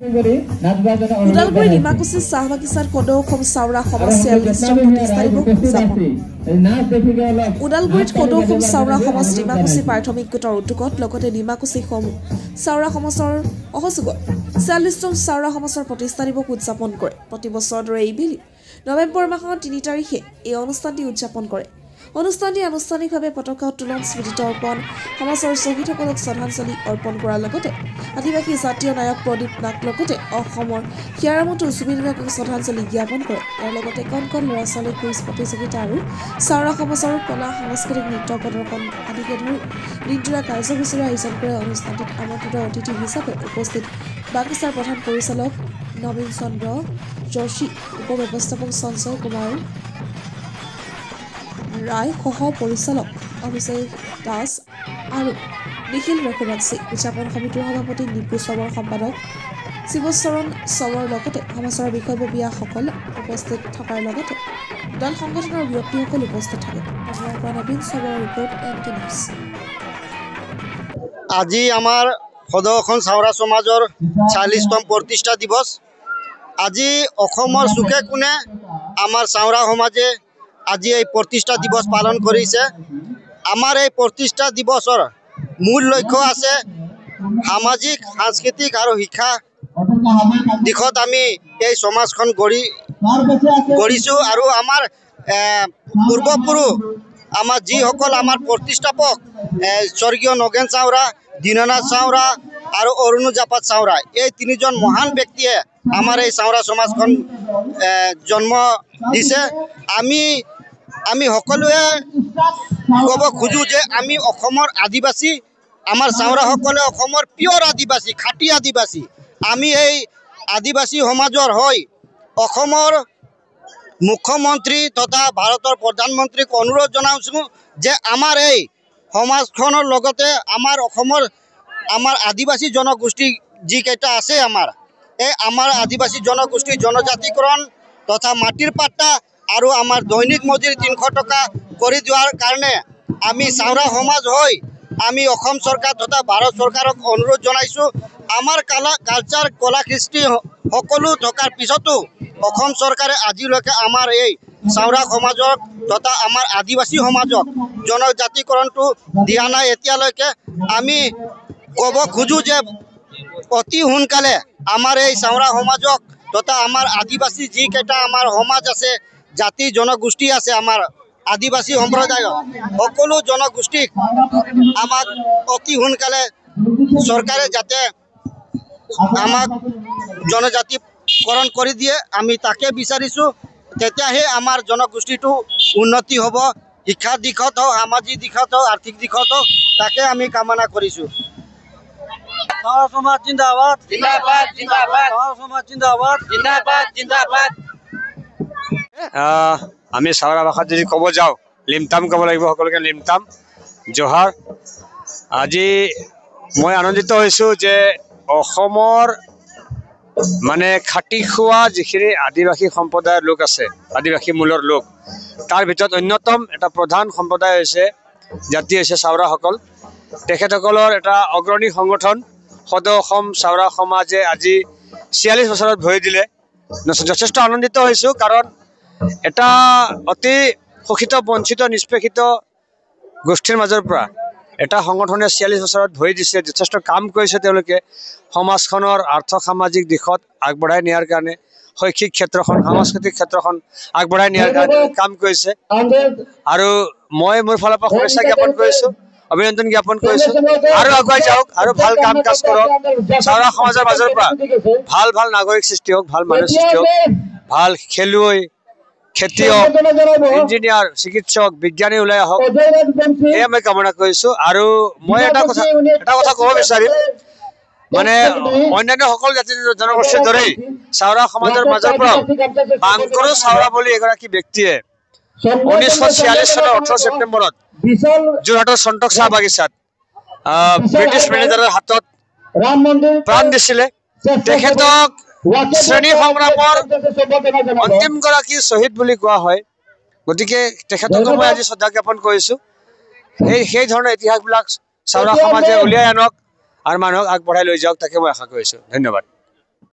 ওদালগুৰি নিমাকুচি চাহ বাগিচাত কদৌ অসম চাউৰা সমাজ 46 প্ৰতিষ্ঠা দিৱস উদযাপন। ওদালগুৰিত কদৌ অসম চাউৰা সমাজ নিমাকুচি প্ৰাথমিক গোটৰ উদ্যোগত লগতে নিমাকুচি চাউৰা সমাজৰ অহযোগত 46তম চাউৰা সমাজৰ প্ৰতিষ্ঠা দিৱস উদযাপন কৰে। প্ৰতি বছৰৰ দৰে এইবেলি নৱেম্বৰ মাহৰ 3 তাৰিখে এই অনুষ্ঠানটি উদযাপন কৰে। অনুষ্ঠানটি আনুষ্ঠানিকভাৱে পতাকা উত্তোলন, স্মৃতি অৰ্পণ, সমাজৰ শ্বহীদসকলক শ্ৰদ্ধাঞ্জলি অৰ্পণ কৰাৰ লগতে আদিবাসী জাতীয় নায়ক প্ৰদীপ নাথ লগতে অসমৰ হিয়াৰামতো জুবিন গাৰ্গক শ্ৰদ্ধাঞ্জলি জ্ঞাপন কৰে। ইয়াৰ লগতে কণ কণ ল'ৰা ছোৱালীক কুইজ প্ৰতিযোগিতা আৰু চাউৰা সমাজৰ কলা সাংস্কৃতিক নৃত্য প্ৰদৰ্শন আদিকে ধৰি দিনজোৰা কাৰ্যসূচীৰ আয়োজন কৰে। অনুষ্ঠানটিত আমন্ত্ৰিত অতিথি হিচাপে উপস্থিত বাগিচাৰ প্ৰধান পৰিচালক নবীন চন্দ্ৰ যোশী, উপ ব্যৱস্থাপক সঞ্জয় কুমাৰ ৰায়, সহ পৰিচালক অভিষেক দাস আৰু নিখিল ৰঘুবংশী, উদযাপন সমিতিৰ সভাপতি নিপু চবৰ, সম্পাদক শিৱচৰণ চবৰ লগতে সমাজৰ বিষয়ববীয়াসকল উপস্থিত থকাৰ লগতে দল সংগঠনৰ ব্যক্তিসকল উপস্থিত থাকে। নবীন চবৰ ৰিপৰ্ট NK নিউজ। আজি আমাৰ কদৌ অসম চাউৰা সমাজৰ 46তম প্ৰতিষ্ঠা দিৱস। আজি অসমৰ চুকে কোণে আমাৰ চাউৰা সমাজে আজি এই প্ৰতিষ্ঠা দিৱস পালন কৰিছে। আমাৰ এই প্ৰতিষ্ঠা দিৱসৰ মূল লক্ষ্য আছে সামাজিক, সাংস্কৃতিক আৰু শিক্ষা দিশত আমি এই সমাজখন গঢ়িছোঁ আৰু আমাৰ পূৰ্বপুৰুষ আমাৰ যিসকল আমাৰ প্ৰতিষ্ঠাপক স্বৰ্গীয় নগেন চাউৰা, দীননাথ চাউৰা আৰু অৰুণু জাপাত চাউৰা, এই তিনিজন মহান ব্যক্তিয়ে আমাৰ এই চাউৰা সমাজখন জন্ম দিছে। আমি সকলোৱে ক'ব খোজোঁ যে আমি অসমৰ আদিবাসী, আমাৰ চাউৰাসকলে অসমৰ পিয়ৰ আদিবাসী, খাটি আদিবাসী। আমি এই আদিবাসী সমাজৰ হৈ অসমৰ মুখ্যমন্ত্ৰী তথা ভাৰতৰ প্ৰধানমন্ত্ৰীক অনুৰোধ জনাইছোঁ যে আমাৰ এই সমাজখনৰ লগতে আমাৰ অসমৰ আমাৰ আদিবাসী জনগোষ্ঠী যিকেইটা আছে আমাৰ আদিবাসী জনগোষ্ঠীৰ জনজাতিকৰণ তথা মাটিৰ পাট্টা আৰু আমাৰ দৈনিক মজুৰি 300 টকা কৰি দিয়াৰ কাৰণে আমি চাউৰা সমাজ হৈ আমি অসম চৰকাৰ তথা ভাৰত চৰকাৰক অনুৰোধ জনাইছোঁ। আমাৰ কালচাৰ, কলা কৃষ্টি সকলো থকাৰ পিছতো অসম চৰকাৰে আজিলৈকে আমাৰ এই চাউৰা সমাজক তথা আমাৰ আদিবাসী সমাজক জনজাতিকৰণটো দিয়া নাই এতিয়ালৈকে। আমি ক'ব খোজোঁ যে অতি সোনকালে আমাৰ এই চাউৰা সমাজক তথা আমাৰ আদিবাসী যিকেইটা আমাৰ সমাজ আছে, জাতি জনগোষ্ঠী আছে, আমাৰ আদিবাসী সম্প্ৰদায়ৰ সকলো জনগোষ্ঠীক আমাক অতি সোনকালে চৰকাৰে যাতে আমাক জনজাতিকৰণ কৰি দিয়ে, আমি তাকে বিচাৰিছোঁ। তেতিয়াহে আমাৰ জনগোষ্ঠীটো উন্নতি হ'ব, শিক্ষাৰ দিশত হওক, সামাজিক দিশত হওক, আৰ্থিক দিশত হওক, তাকে আমি কামনা কৰিছোঁ। চাউৰা সমাজ জিন্দাবাদ, জিন্দাবাদ, জিন্দাবাদ। চাউৰা সমাজ জিন্দাবাদ, জিন্দাবাদ, জিন্দাবাদ। আমি চাউৰা ভাষাত যদি ক'ব যাওঁ, লিমটাম ক'ব লাগিব, সকলোকে লিমটাম জোহাৰ। আজি মই আনন্দিত হৈছোঁ যে অসমৰ মানে খাটি খোৱা যিখিনি আদিবাসী সম্প্ৰদায়ৰ লোক আছে, আদিবাসী মূলৰ লোক, তাৰ ভিতৰত অন্যতম এটা প্ৰধান সম্প্ৰদায় হৈছে জাতি হৈছে চাউৰাসকল। তেখেতসকলৰ এটা অগ্ৰণী সংগঠন কদৌ অসম চাউৰা সমাজে আজি 46 বছৰত ভৰি দিলে। যথেষ্ট আনন্দিত হৈছোঁ, কাৰণ এটা অতি শোষিত, বঞ্চিত, নিষ্পেষিত গোষ্ঠীৰ মাজৰ পৰা এটা সংগঠনে 46 বছৰত ভৰি দিছে। যথেষ্ট কাম কৰিছে তেওঁলোকে সমাজখনৰ আৰ্থ সামাজিক দিশত আগবঢ়াই নিয়াৰ কাৰণে, শৈক্ষিক ক্ষেত্ৰখন, সাংস্কৃতিক ক্ষেত্ৰখন আগবঢ়াই নিয়াৰ কাৰণে কাম কৰিছে। আৰু মই মোৰ ফালৰ পৰা শুভেচ্ছা জ্ঞাপন কৰিছোঁ, অভিনন্দন জ্ঞাপন কৰিছোঁ। আৰু আগুৱাই যাওক, আৰু ভাল কাম কাজ কৰক। চাউৰা সমাজৰ মাজৰ পৰা ভাল ভাল নাগৰিক সৃষ্টি হওক, ভাল মানুহ সৃষ্টি হওক, ভাল খেলুৱৈ, খেতিয়ক, ইঞ্জিনিয়াৰ, চিকিৎসক, বিজ্ঞানী ওলাই আহক, সেয়া মই কামনা কৰিছোঁ। আৰু মই এটা কথা ক'ব বিচাৰিম, মানে অন্যান্য সকলো জাতি জনগোষ্ঠীৰ দৰেই চাউৰা সমাজৰ মাজৰ পৰাও বাংকৰু চাউৰা বুলি এগৰাকী ব্যক্তিয়ে 1946 চনৰ 18 ছেপ্টেম্বৰত যোৰহাটৰ চন্তক চাহ বাগিচাত ব্ৰিটিছ মেনেজাৰৰ হাতত প্ৰাণ দিছিলে। তেখেতক শ্ৰেণী সংগ্ৰামৰ অন্তিমগৰাকী শ্বহীদ বুলি কোৱা হয়। গতিকে তেখেতকো মই আজি শ্ৰদ্ধা জ্ঞাপন কৰিছোঁ। সেই ধৰণৰ ইতিহাসবিলাক চাউৰা সমাজে উলিয়াই আনক আৰু মানুহক আগবঢ়াই লৈ যাওক, তাকে মই আশা কৰিছোঁ। ধন্যবাদ।